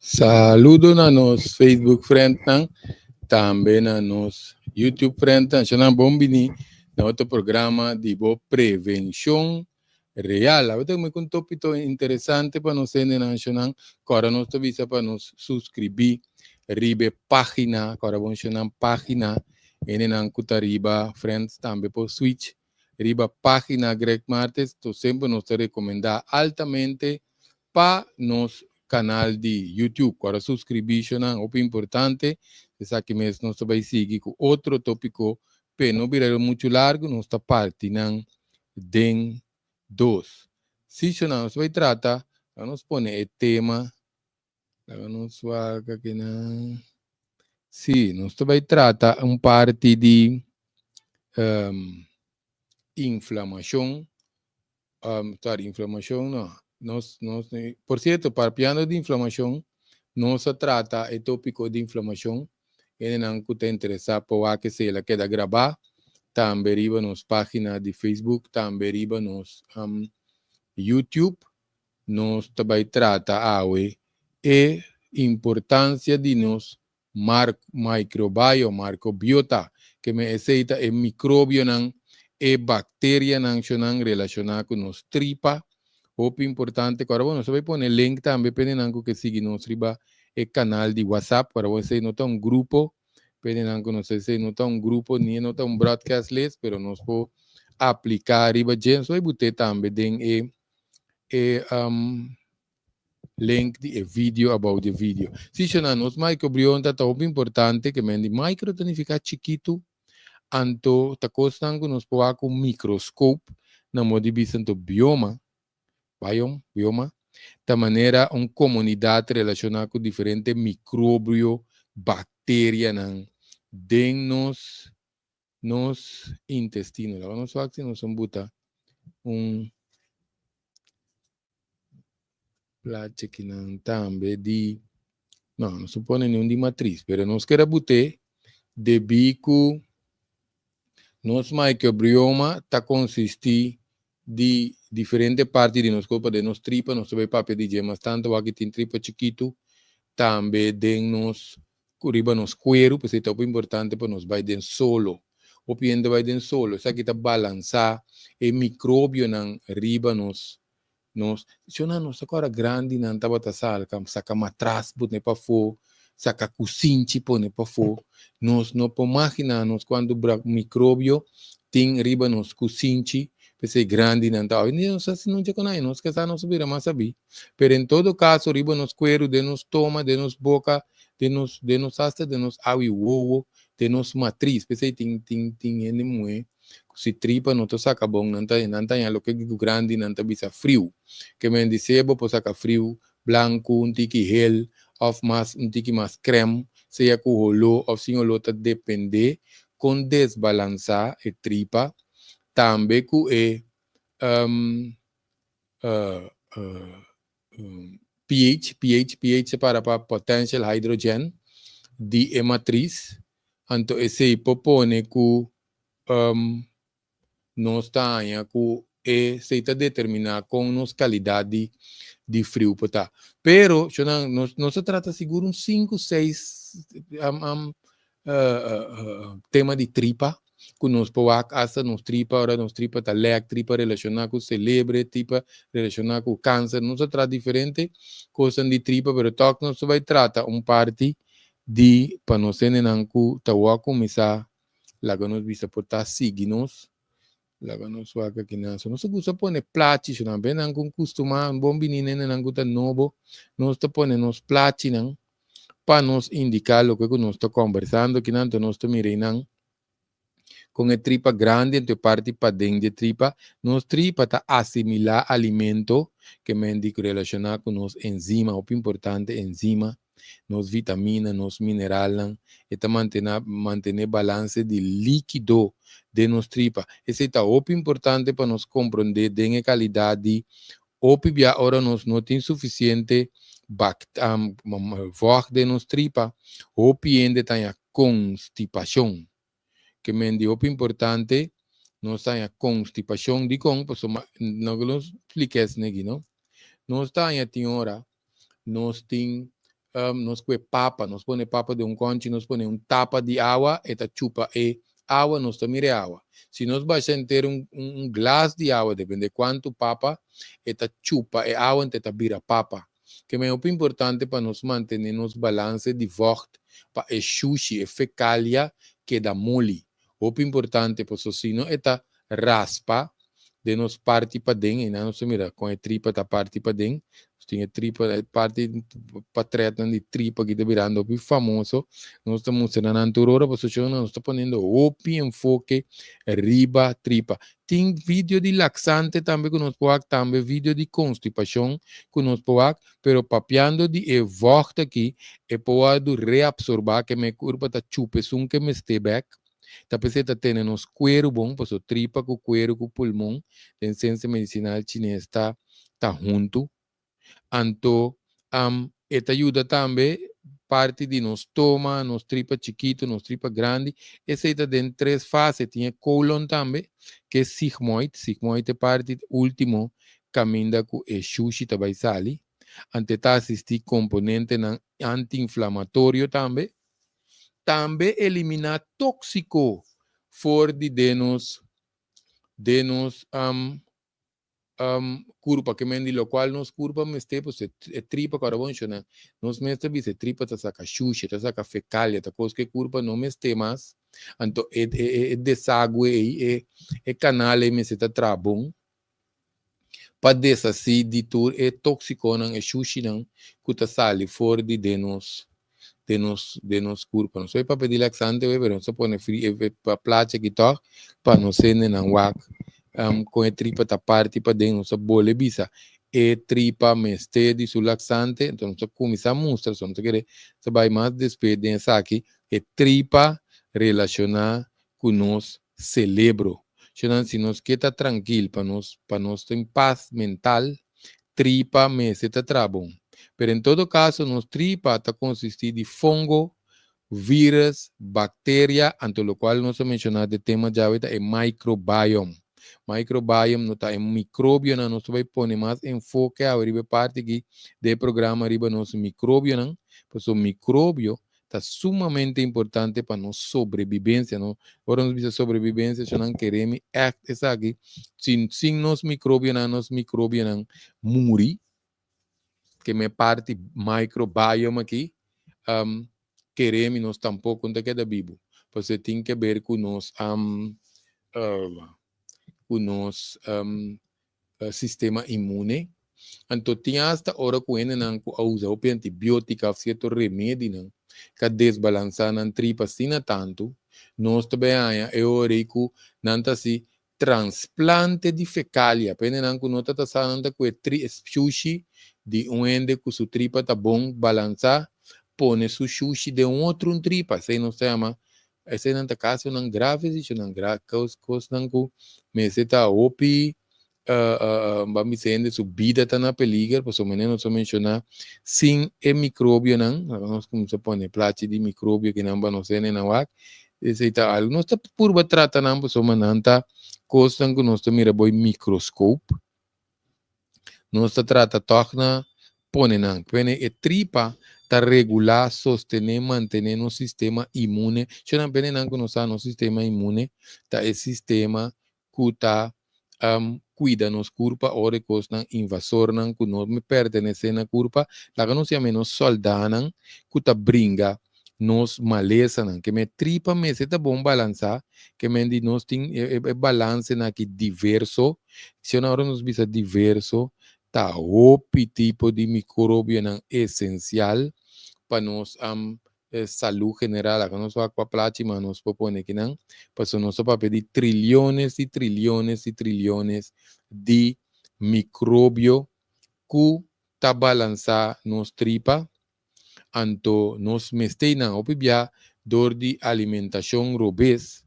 Saludo na nos Facebook friend nang, também na nos YouTube friend nang. Siya nang bombini na outro programa de boa prevenção real. Agora me um tópico interessante para nós entender nacional. Agora nós te visa para nos subscrever ribe página, agora vamos chamar página, ene nang kuta riba friends também por switch riba página Greg Martes. Tu sempre nos te recomendar altamente para nos canal de YouTube. Para subscription é muito importante. Essa aqui mesmo nós vai seguir com outro tópico, para não virar muito largo, nós está parte não den dos. Se nós vai tratar, nós põe o tema, nós vai aqui não. Sim, nós vai tratar parte de inflamação, inflamação não. Por cierto, para piano de inflamação, não se trata o tópico de inflamação. Ele não está interessado por que se ela queda gravar. Também riba nos páginas de Facebook, também riba nos YouTube. Nós também trata a importância de nos microbiota, que me aceita o micróbio não, e bactéria não relacionada com nos tripa. Muito importante, agora você vai pôr link também para que siga nos riba o canal de WhatsApp para você notar grupo, para não sei se notar grupo nem notar broadcast list, pero nos pode aplicar riba gente, so bote também den link de vídeo about the vídeo. Se chama nos microbiota tá muito importante que mendi micro tanificar chiquito, anto tá costan que nos pode com microscope na modificação do bioma. Bioma, de maneira comunidade relacionada com diferentes micróbios, bactérias, dentro nos intestinos. Lá nós fazemos nós botar plate que não também de não supõe nenhum de matriz, mas nós queremos botar de bico nosso microbioma está consistir de diferentes partes de nosso corpo, de nossa tripa, nós sabemos papel de gemas, tanto aqui tem tripa chiquito, também de nos riba nos cuero, porque é muito importante para nós vai dentro solo, ou piende vai dentro solo, isso aqui está balançar, e micróbio não riba nos se não nossa agora grande não está bota sal, saca matraz, bota para fora, saca cozinha, põe para fora, nós não podemos imaginar nós quando o micróbio tem riba nos cozinha, porque grande não está, não sei se não já conhece, nós que está não subir, mas sabe, pero em todo caso riba nos cuero, de nos toma, de nos boca, de nos hasta, de nos awi wowo, de nos matriz, porque tem muito se tripa não saca bom, não tá lo que grande, não tá bisa frio, que me dice, vou saca frio, branco, tiki gel, of mais tiki mais creme, seja com rolo, ou sem rolo, tá depender, com desbalançar a tripa, também com pH para potential hydrogen de matriz, então esse propõe com nós está com se está determinar com nossa qualidade de frio tá. Pero não se trata seguro 5, 6 tema de tripa que nos pode essa nos tripa ora nos tripa tá leg tripa relacionada com celebre tripa relacionada com câncer não se trata diferente coisa de tripa pero toque não se vai tratar parte de para nós não tá começar lá que nós visa por tá seguindo laga no swaka kinasa no gusto pone placi so bem não com costuma bom menino não gusta novo nós te pone nos placi não para nos indicar o que nós está conversando que não nós te mirei não com a tripa grande entre parte para dentro de tripa nos tripa tá assimilar alimento que me indica relacionado com nos enzima o importante enzima nos vitamina, nos mineral, e tá manter balance de líquido de nos tripa. Esse é muito importante para nos compreender de qualidade. Opia agora nós não tem suficiente voz de nos tripa. Opia ainda tem a constipação. Que me diz muito importante, nós tem a constipação de não nos expliques aqui, não? Nós tem a hora, nós tem nos põe papa, nos põe papa de conche, nos põe tapa de água, eta chupa água, nos mire água. Se nós baixamos ter glass de água, depende de quanto papa, eta chupa água, eta vira papa. Que é muito importante para nós manter nos balance de vocht, para sushi, fecalia, que dá mole. Muito importante, por isso, eta raspa, de nos parte para dentro, e não se mira, com a tripa da parte para dentro, tinha tripa, parte para trás de tripa que está virando o famoso, nós estamos mostrando a anterior posição, nós estamos ponendo o enfoque, riba, tripa. Tem vídeo de laxante também que nós podemos, também vídeo de constipação que nós podemos, pero papiando de volta aqui, e pode reabsorber que minha curva está chupa, que me stay back. Tapos está tendo nos cuero bom, pois o tripa com cuero com pulmão, a ciência medicinal chinesa está junto. Então, esta ajuda também parte de nos toma, nos tripa chiquito, nos tripa grande. Essa está dentro 3 fases. Tinha colon também, que é sigmoide. Sigmoide é parte último caminho com o sushi também sali. Ante está assistir componente anti-inflamatório também. Também eliminar tóxico fora de nos curva que mendi lo qual nos curva me este pues tripa carbono né nos meste bise tripa ta saca xuxa ta saca fecalia ta coisa que curva não me este mais então desague canal me se ta trabom para dessa se de tur tóxico não xuxa não que ta sali fora de nos curva não sei para pedir laxante pero só pone frio para placa que toca para não ser nem wak com a tripa da parte para dentro, nossa bola bisa. E tripa meste de laxante, então nós começamos a mostrar, se não querer, você vai mais despedência aqui, e tripa relacionar com nosso cérebro. Então, se nós quer estar tranquilo, para nós ter paz mental, tripa meste está trabom. Mas em todo caso, nossa tripa está consistir de fungo, vírus, bactéria, ante o qual nós mencionamos de tema já é microbiome. Microbiome não está em micróbio, não nós vai pôr mais enfoque a parte aqui do programa arriba nosso micróbio, não, porque o micróbio está sumamente importante para nossa sobrevivência, não. Agora nós precisamos sobrevivência, se não queremos essa aqui, sem nos micróbio não morre, que é parte microbiome aqui, queremos nós tampouco não queda vivo, porque tem que ver com nós o nosso sistema imune. Então, tinha esta hora que ele não usa o antibiótico, certo remédio, não, que desbalançar na tripa, assim, tanto, nós também é hora que não está assim, transplante de fecalia, pena não que nós está falando com o sushi de ende que sua tripa está bom balançar, põe su sushi de outro tripa, assim não se chama. Esse não está caso não grave, isso não grave, coisa não que me está opi, vamos dizer, subida está na peligro, por isso menino só mencionar, sim é micróbio não, nós como se põe placa de micróbio que não vamos ser nem na wak, esse está algo, nós está por trata não, por isso menino está coisa que nós está mira boi microscópio, nós está trata toca põe não, põe tripa para regular, sostener, manter no sistema imune. Se não pena não conhecer no sistema imune, tá esse sistema que está cuida nos corpo, ora que os invasor não que não me pertence na corpo, lá que não se menos soldado que está brinca nos maleza não, que me tripa me se tá bom balançar, que me di nós tem balance na que diverso, se não hora nos bisa diverso, tá outro tipo de micróbio não essencial para nós saúde general, a nós vai com a plata, mas nós propõe que não, para nós para pedir trilhões e trilhões e trilhões de micróbio que tá balançar nos tripa, então nós mestena ou bibia dor de alimentação robês,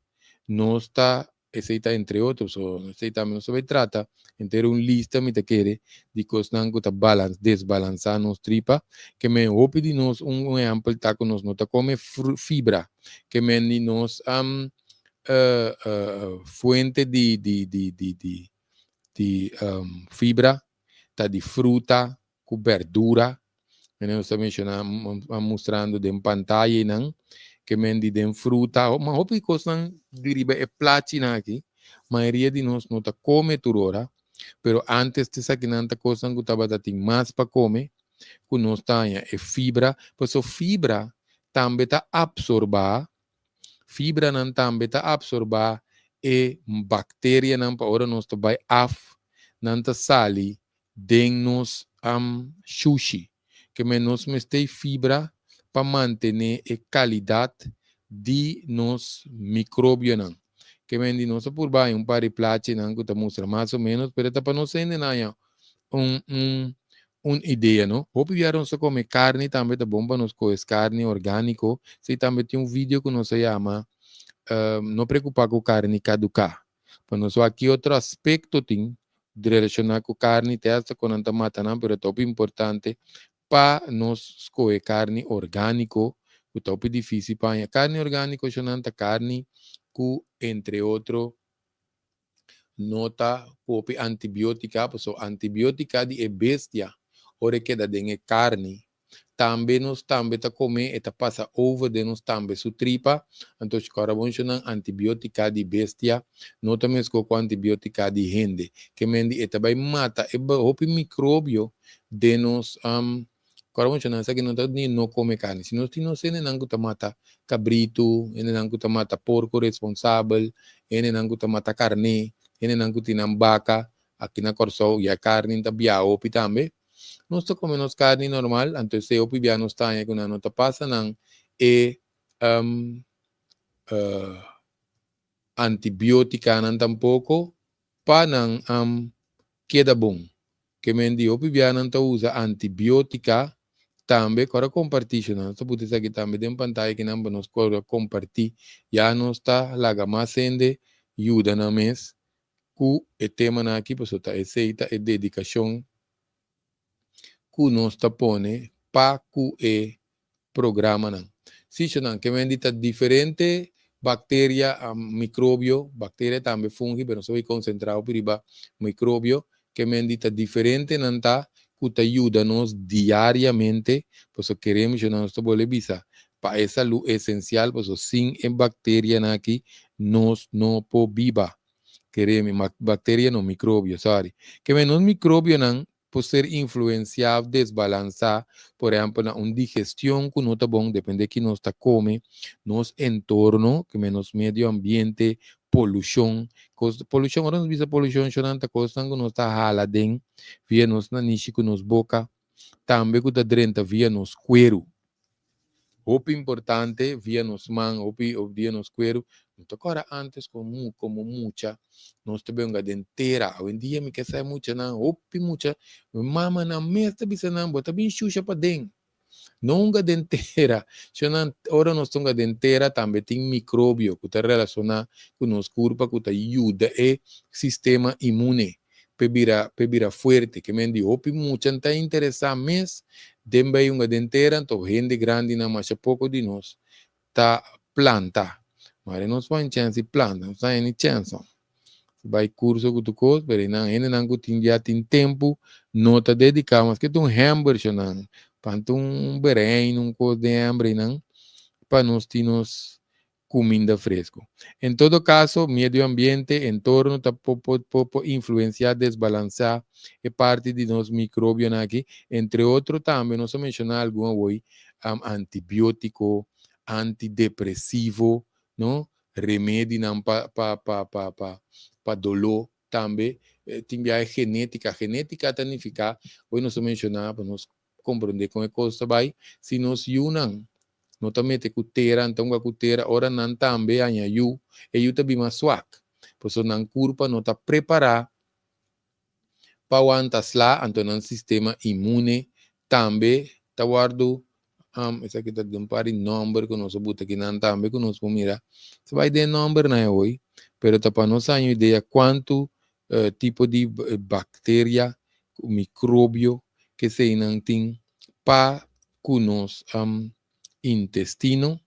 nós tá essa entre outros, ou essa também se trata de ter lista me te quer de coisas que tá desbalançar nos tripa, que me ouve de nós exemplo tá com nós nota come fibra, que me de nós fuente de fibra, tá de fruta, com verdura, Nós está mencionando, mostrando de pantalla não, que mendi de fruta, mas hopi coisas deriva é platina aqui, maioria de nós não tá come turora, pero antes de essa que não tá coisa que tava tem mais para comer, que nós tá é fibra, pois a fibra também tá absorbar, fibra não também tá absorbar e bactéria não para ora nós tá vai af, não tá sali, den nos sushi que menos me tem fibra para manter a qualidade de nos micróbios não. Que men di nossa por baixo par de plate não que mostra mais ou menos, pero para não ser ainda uma ideia, não? Hope vieram só comer carne também tá bom para nós comer carne orgânico. Se também tem vídeo que nós chama não preocupar com carne caducar. Para nós aqui outro aspecto tem relacionado com carne, testa com não mata não, pero é top importante para nós comer carne orgânico, que top difícil para carne orgânico, chonanta carne que entre outro nota popi antibiótica, pues antibiótica de bestia, ora queda de carne. Também nós também tá comer e tá passa over de nós também su tripa, então agora vamos chamar antibiótica de bestia, não também com antibiótica de gente, que mendi e também mata e hopi micróbio de nós agora vamos chamar que não tá nem não come carne, se nós não se não tá mata cabrito, não tá mata porco responsável, não tá mata carne, não tá vaca, aqui na Corsol e a carne tá biao também. Nós comemos carne normal, então se eu pibia nos tanha que não está passando e antibiótica não tampouco para não queda bom. Que mendi eu pibia não usa antibiótica também para compartilhar, não se pode dizer que também tem pantalla que não nos compartilhar, já não está lá mais sende ajuda na mês, que o tema aqui pues está receita e dedicação que nós tapone para que programa não. Se não que bendita diferente bactéria, micróbio, bactéria também fungi, mas só concentrado para micróbio que bendita diferente não tá que te ajuda nos diariamente, pues queremos que nós boleh bisa para essa luz essencial, pues sem bactéria aqui nós não po viva. Queremos bactéria no micróbio, sorry. Que menos micróbio não por ser influenciado, desbalançar, por exemplo, na digestão que não está bom, depende de que nós está come, nos entorno, que menos medio ambiente, poluição, poluição, agora nós visa poluição, chorando, coisa que nós está halado, via nos na niche que nos boca, também que está dentro via nos cuero. Hopi importante, via nos man, hopi via nos cuero, agora antes como mucha, nós também uma dentera, hoje em dia me quer sair muita não, hopi mucha, mama na mesa bisa não, bota bem xuxa para dentro, não uma dentera, chama ora nós temos uma dentera também tem micróbio que está relacionado com nosso corpo, que está ajuda e sistema imune, para forte, que me diz, hopi mucha não está interessado mesmo também uma dentera, então gente grande na mais pouco de nós tá planta, mas nós vamos chance planta, não tem chance. Vai curso com tu coisa, mas não, ainda não já tem tempo, não tá dedicado, mas que tu hambúrguer não, para tu berém, coisa de hambre não, para nós termos comida fresco. Em todo caso, meio ambiente, entorno, tá pode influenciar, desbalancear, é parte de nos micróbios aqui, entre outros também, nós mencionar alguma hoje, antibiótico, antidepressivo, não? Remédio não para dolor também, tem a genética significa, hoje nós mencionar, para nós compreender como é que coisa vai, se nós unam notamente kutera, então a kutera ora não também a yu, e yu também mais swak. Por isso não curpa não tá preparar para o antasla, então não sistema imune também tá guardo essa aqui tá de pari número que nós botar aqui não também que nós vamos mirar. Se vai de número não é hoje, pero tá para nós a ideia quanto tipo de bactéria, micróbio que se não tem para que nós intestino,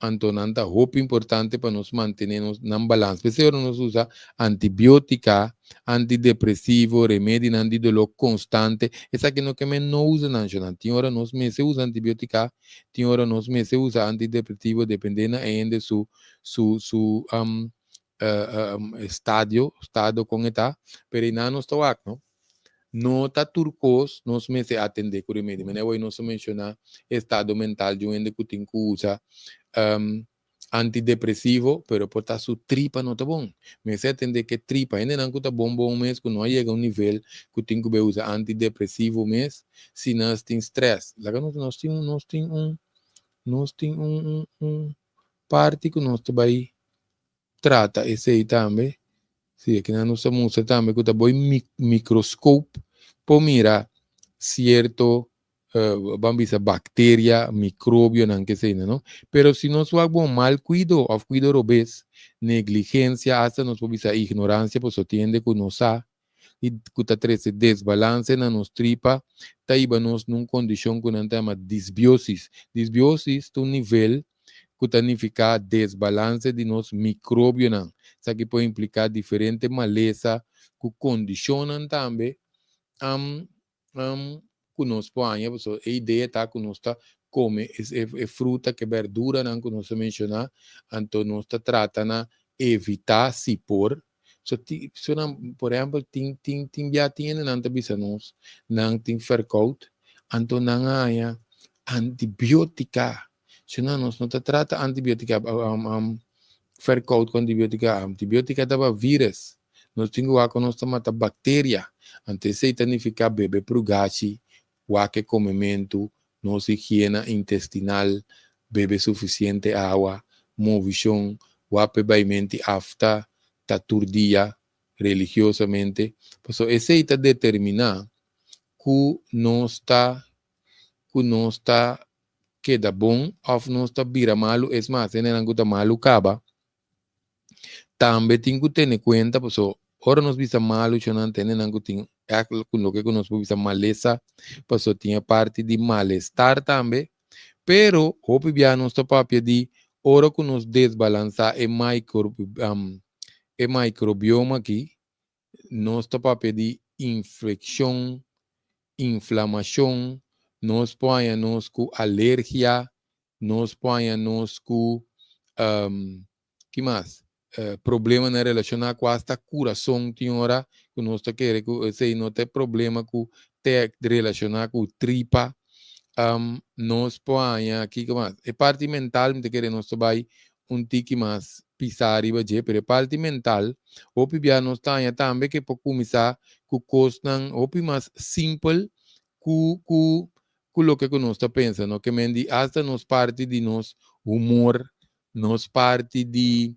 antonanta hope importante para nos mantenernos en balance. Pero nos usa antibiótica antidepresivo, remédio antidolor constante. Essa que não usa não. Tem hora nós meses usa antibiótica, tem hora nós meses usa antidepresivo, dependendo ainda su estado com eta, pero não nos está não. No está turcos, nós meses atender com remédio. Mas eu não se mencionar estado mental de onde que tem que usa antidepresivo, pero por estar su tripa não está bom. Mas se atender que tripa ainda não está bom mês, que não chega a nível que tem que usar antidepresivo mês, se nós tem stress. Lá nós tem parte que nós vai trata esse aí também. Sim, que nós estamos também que tá bom microscópio para mirar certo vamos dizer, bactéria, micróbio, não que seja, não? Pero se nós vamos mal cuidado, ou cuidado obes, negligência, hasta nós vamos dizer, ignorância, pues tiende que nós e que tá treze desbalance na nos tripa, tá iba nós numa condição que nós chama disbiosis. Disbiosis é um nível que significa desbalance de nos micróbio, não? Isso aqui pode implicar diferente maleza que condicionam também que nós põe, a ideia está que nós está come fruta que verdura não que nós mencionar, então nós está tratando evitar se por por exemplo já tem não tá bisa nós não tem verkout, então não há antibiótica, se não nós não trata antibiótica verkout com antibiótica dava vírus, nós temos que nós mata bactéria, então isso significa beber pro gachi que comimento, nossa higiene intestinal, beber suficiente água, movição, guape baimente afta, taturdia religiosamente. Então, esse está determinar que não está queda bom ou não está vira malo, é mais, se não está malo acaba. Também tem que ter em conta, ora nós bisa malo, eu não tenho não tem com lo que nós bisa maleza, tinha parte de malestar também, pero hope bia nós papia de ora que nós desbalançar microbioma aqui, nós papia de infecção, inflamação, nós põe nós com alergia, nós põe nós com que mais? Problema na relacionado com esta coração, tem hora que nós queremos que se não tem problema com te relacionado com tripa, nós põe aqui que mais? A parte mental, me quer nós vai tique mais pisar e bater, pero a parte mental, o pibia nós tem também que para começar com coisas o mais simples, com lo que nós está pensando, que mendi hasta nós parte de nós humor, nós parte de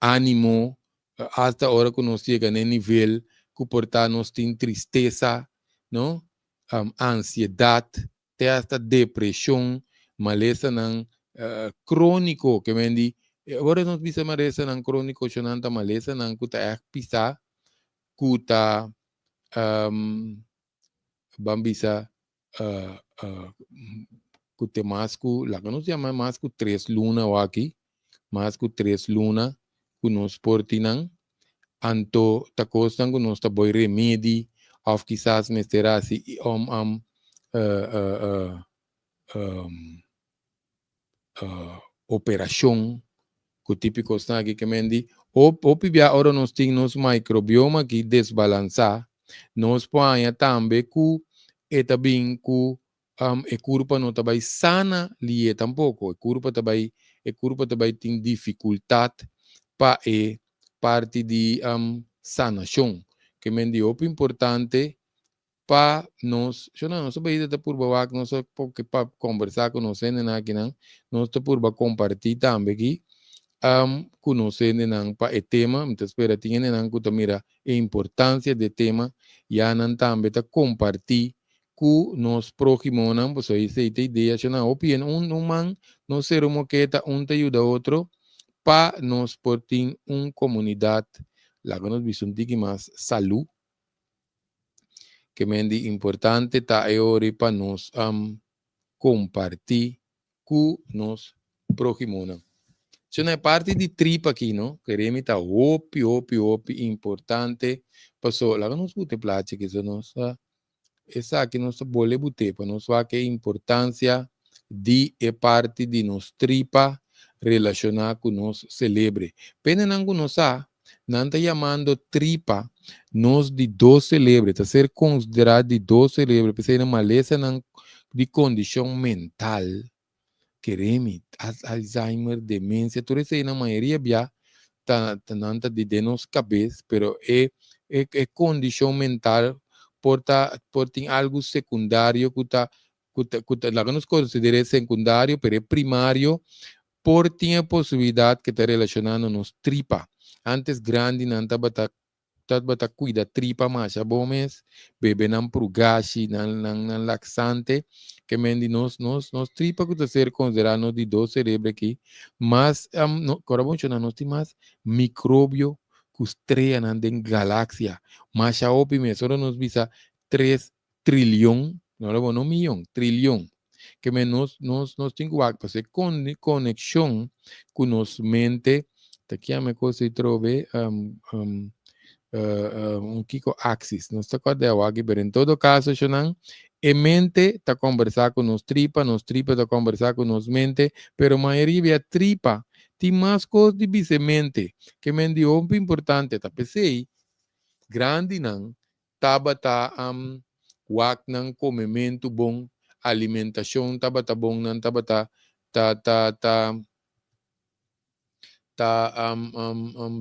ânimo, hasta hora que nós chega no nível que portar nós tem tristeza, não? Ansiedade, até hasta depressão, maleza não crônico, que vem agora nós visa maleza não crônico, chonanta maleza não que tá pisar, que tá bambisa que tem mais que lá que nós chama mais que 3 luna ou aqui, mais que 3 luna que nós portinam, anto ta costan que nós ta boi remédio, ou quizás me terá assim operação que típico está aqui que mendi ou pibia ora nós tem nos microbioma que desbalançar, nós põe também que é também que e corpo não também sana li tampouco, e corpo também tem dificuldade para parte de sanação, que mendi o importante para nós, eu não sei se por baixo, não sei porque para conversar com nós, nós por compartilhar também aqui, conhecendo não para o tema, então espera tinha não que mira a importância do tema e a não também tá compartilhar com nós próximos, não, você aí se tem ideia, eu não opino man, não ser uma que tá te ajuda outro para nós por ter comunidade, lá que nós vimos mais saúde, que é importante tá aí para nós compartilhar com nós próximos. Isso não é parte de tripa aqui, não? Queremos estar opi, importante. Passou, lá nos bute plate que isso nossa, essa aqui nossa bole bute, para nós que a importância de é parte de nos tripa relacionar com nos celebre. Pena não nossa, não está chamando tripa, nos de 12 celebre, está ser considerado de 12 celebre, porque é uma maleza de condição mental. Queremos Alzheimer, demência, tudo isso aí na maioria já está de nossa cabeça, pero é condição mental por ter algo secundário que lá nos considera secundário, pero é primário, por ter a possibilidade que está relacionando nos tripa. Antes grande não estava bata cuida tripa mais a bom mês, bebe não prugashi, não laxante, que mendi nos tripa que ser considerado de 12 cerebro aqui, mas coraboncho não nós mais micróbio que estreia na galáxia, mas a opi mês, ora nos visa 3 trilhão, não milhão, trilhão, que menos nos tenho que fazer conexão com nos mente, aqui a me coisa e trove Kiko Axis, não está acordando aqui, mas em todo caso, Shonan, a mente está conversando com nos tripa está conversando com nos mente, pero a maioria tripa tem mais coisas de vice mente, que mente é importante, tá pensei, grande não, taba wak não comimento bom, alimentação taba bom não taba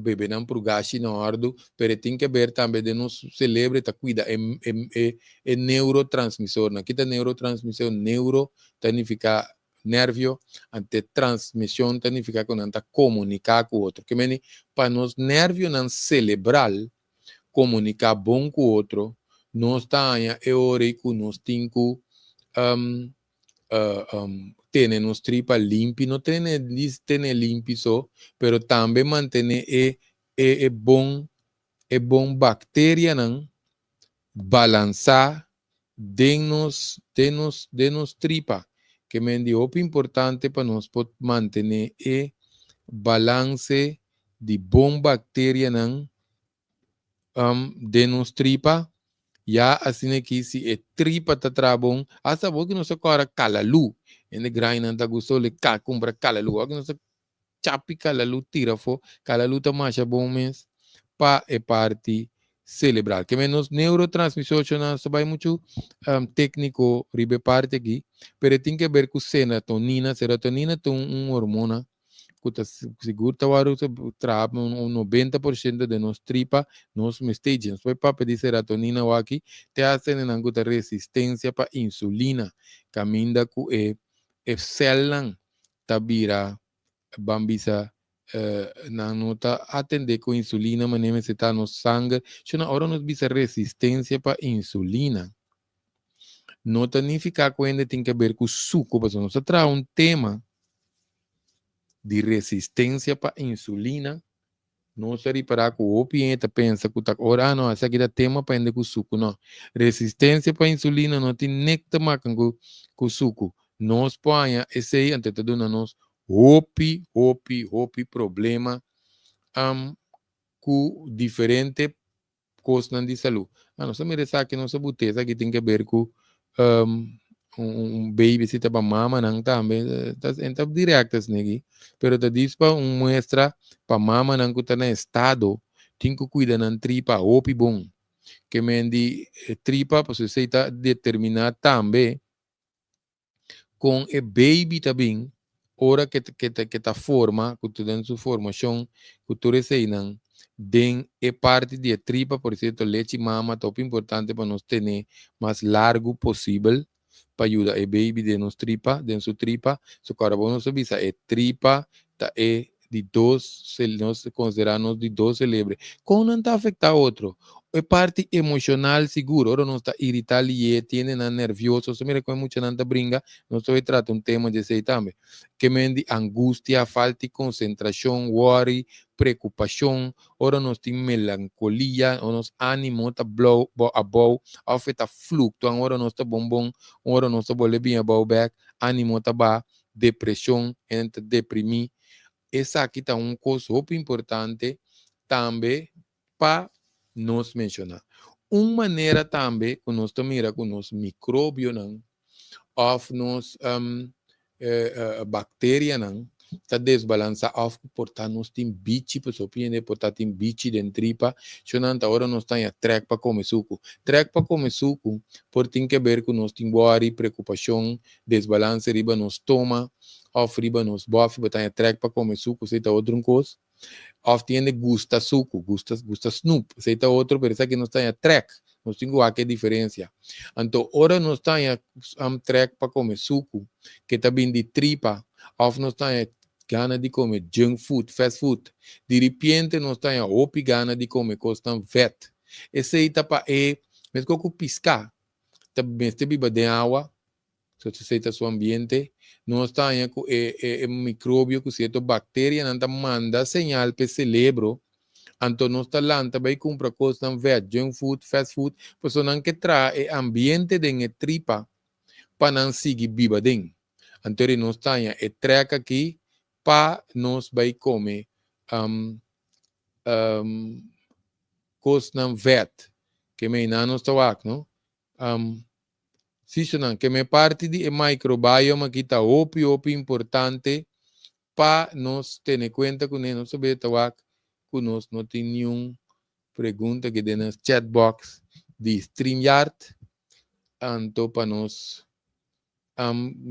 bebê não prugashi na ordo, pero tem que ver também de nos celebre, tá cuida, é neurotransmissor, na kita neurotransmissor, neuro, significa nervio, ante transmissão, significa que não tá comunicar com o outro, que meni, para nos nervio não cerebral, comunicar bom com o outro, nós tá é hora que nós temos tiene nos tripa limpi, no tiene limpi só, pero também mantém bom bactéria não balançar de nos tripa, que me é importante para nós manter balance de bom bactéria não de nos tripa. Ya assim aqui se é tripa tá trabom, asa vou que não se cora calalu, ende graina tá gostou le compra calalu, aqui não se chapi calalu tira fo, calalu tá mais bom mês pa é parte cerebral, que menos neurotransmissor não se vai muito técnico ribe parte aqui, pero tem que ver com serotonina tem hormona que seguro tawaru traba 90% de nos tripa, nos mestagens. Foi para de serotonina aqui, te hacen en anguta resistência para insulina. Caminda ku célula tabira bambisa na nota atender com insulina, mas se tá no sangue, chama hora nos bisa resistência para insulina. Nota nem ficar com ainda tem que ver com suco, mas nós traz tema de resistência para insulina, não se para que o opiente pensa que está ora não, essa aqui é tema para ainda com suco, não. Resistência para insulina não tem necta macan com suco. Nós põe esse aí ante tudo na nós opi problema com diferente coisas de saúde. Não se merece que não se boteza que tem que ver com baby se taba mama nang também tas entab directas negi pero ta diz pa muestra pa mama nang kuta na estado tinko cuida ng tripa opi bom que mendi tripa pues se está determinada também com e baby também hora que ta forma que tu den sua formação que tu recei nang den é parte de tripa por isso leite mama top importante para nós ter mais largo possível para ajudar o baby de nos tripa, de sua tripa, so carbono se visa tripa tá de dois, nós consideramos de 12 cérebros. Como não está afetado outro? É parte emocional seguro, ora não está irritado e tiene nervioso, se mira com muita nanta brinca, nós só trata tema de sei também, que mendi angústia, falta de concentração, worry, preocupação, ora nós tem melancolia, ou nos ânimo tá blow above, afeta fluctuam, ora nós tá bom, ora nós tá bole bem above back, ânimo tá ba, depressão, entra deprimir, essa aqui tá coisa muito importante também para nós mencionar. Uma maneira também que nós mira com os micróbios, of nos bactéria, está desbalança of portar nós tem bicho, pessoal, portar tem bicho dentro tripa, chonanta agora nós tá a trek para comer suco. Trek para comer suco, por tem que ver com nós tem worry, preocupação, desbalance riba nos toma, of riba nos bof, botar a trek para comer suco, sei tá outro coisa. Of tiene gusta suco, gusta Snoop, sei tá outro, pero essa que nós tá a trek. Nós temos que diferença. Então, ora nós temos trek para comer suco, que está bem de tripa, ou nós temos gana de comer junk food, fast food. De repente, nós temos gana de comer coisa vet. Esse aí está para mesmo que piscar, está bem de água, se você aceita seu ambiente, nós temos micróbio, que certo bactéria, não manda señal para o cérebro. Então, nós talanta vai comprar coisas vet, junk food, fast food, pois não que traz o ambiente de tripa para não seguir viva dentro. Então, nós temos a treca aqui para nós vai comer coisas vet, que me não está não? Se não, que me parte de microbioma que está importante para nós ter em conta que nós sabemos que nós não tem nenhuma pergunta que dê na chat box de StreamYard. Então, para nós,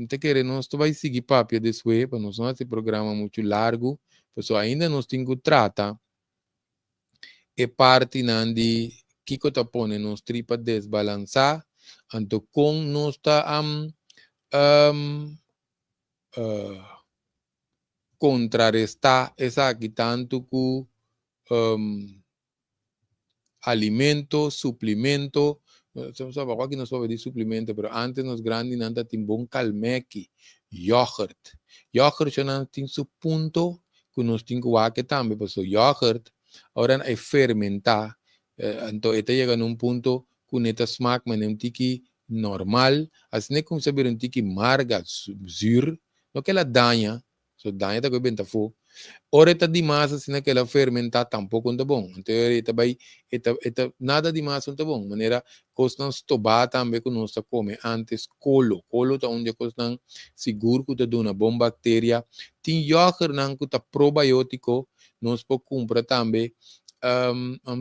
te querer, nós vai seguir papel desse web, para nós não esse programa muito largo, pessoal, ainda nós temos que tratar e parte de que está pondo nos tripa desbalançar, então, com nós está contrarrestar essa que tanto que alimento, suplemento, não sabe agora que não sabe de suplemento, mas antes nos grandes não tinha bom calmeque, yogurt. Yogurt já não tem seu ponto que nós temos que também, porque o yogurt agora é fermentar, então ele chega num ponto que não tem smack, mas não tem normal, assim é como saber um tique marga, zur, não que ela danha, so danha tá com bem tá fo. Ora está de massa, se naquela fermentar tampouco não tá bom. Então está vai, nada de massa não tá bom. Maneira costam estobar também que nós tá come antes colo tá onde costam seguro que tá dando bom bactéria. Tem yogurt não que tá probiótico, nós pode comprar também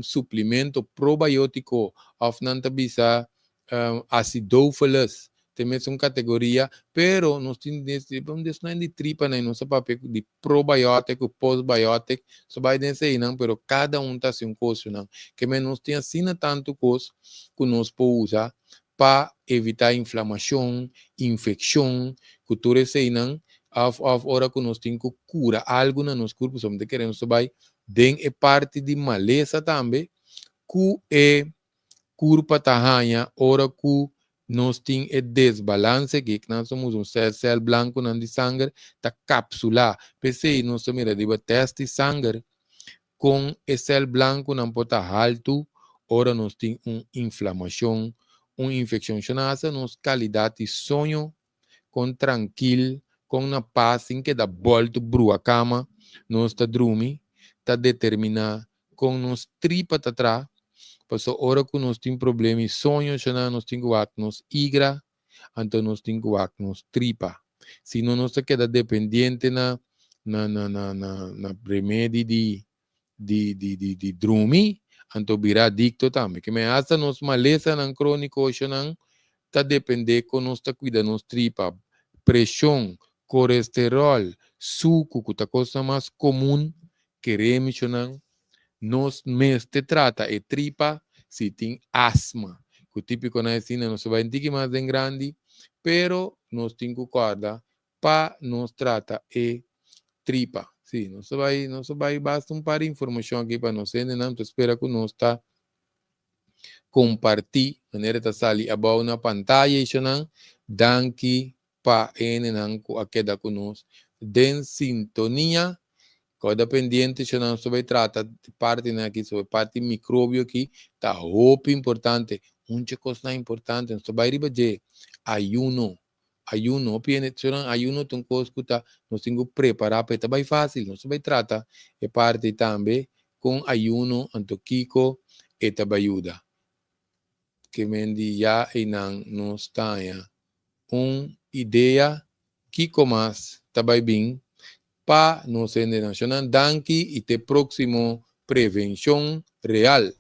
suplemento probiótico, of não tá bisa acidófilos. Tem essa categoria, pero nós temos de tripa, né? Não papel de probiótico, postbiótico, só vai dizer aí, não, pero cada tá sem coisa, não. Que nós tem assim tanto coisa que nós podemos usar para evitar inflamação, infecção, que tudo isso aí, não, hora que nós temos que curar algo no nosso corpo, somente queremos vai, den é parte de maleza também, que é curva tahanha, hora que nós temos desbalance, que nós somos céu branco de sangue, está cápsula. Pensei, nós mira, de teste sangue com esse céu branco não pode estar alto, ora nós temos uma inflamação, uma infecção. Nossa qualidade de sonho, com tranquilo, com uma paz, sem que dá volta para a cama, nós está dormir, está determinar, com nos tripa atrás, passou hora que nós temos problemas de sonho, nós temos que nos igra, então nós temos que nos tripa. Se não nós queda dependente na remédio de dormir, então virá adicto também. Que me hasta nos maleza na crônico, está dependendo com nós cuida nos tripa, pressão, colesterol, suco, que é a coisa mais comum que queremos, nós mesmo te trata e tripa se tem asma, que o típico na ensina não se vai entender mais em grande, pero nós temos que guardar para nos trata e tripa. Sim, não se vai, basta par de informação aqui para nós, não espera que nós está compartilhar, maneira de sair abaixo na pantalla, e não, danke para não queda conosco, den sintonia. Cada pendiente, se não vai tratar de parte aqui, sobre parte micróbio aqui, está muito importante. Muita coisa importante, não vai riba de ayuno. ayuno, piene, soran ayuno tun ko escuta, nos tengo preparar para vai fácil, nos vai trata e parte também com ayuno antoquico e tabayuda. Que mendi ya inang nos tanya ideia que comas tabay bem pa nos nacional danki e te próximo prevenção real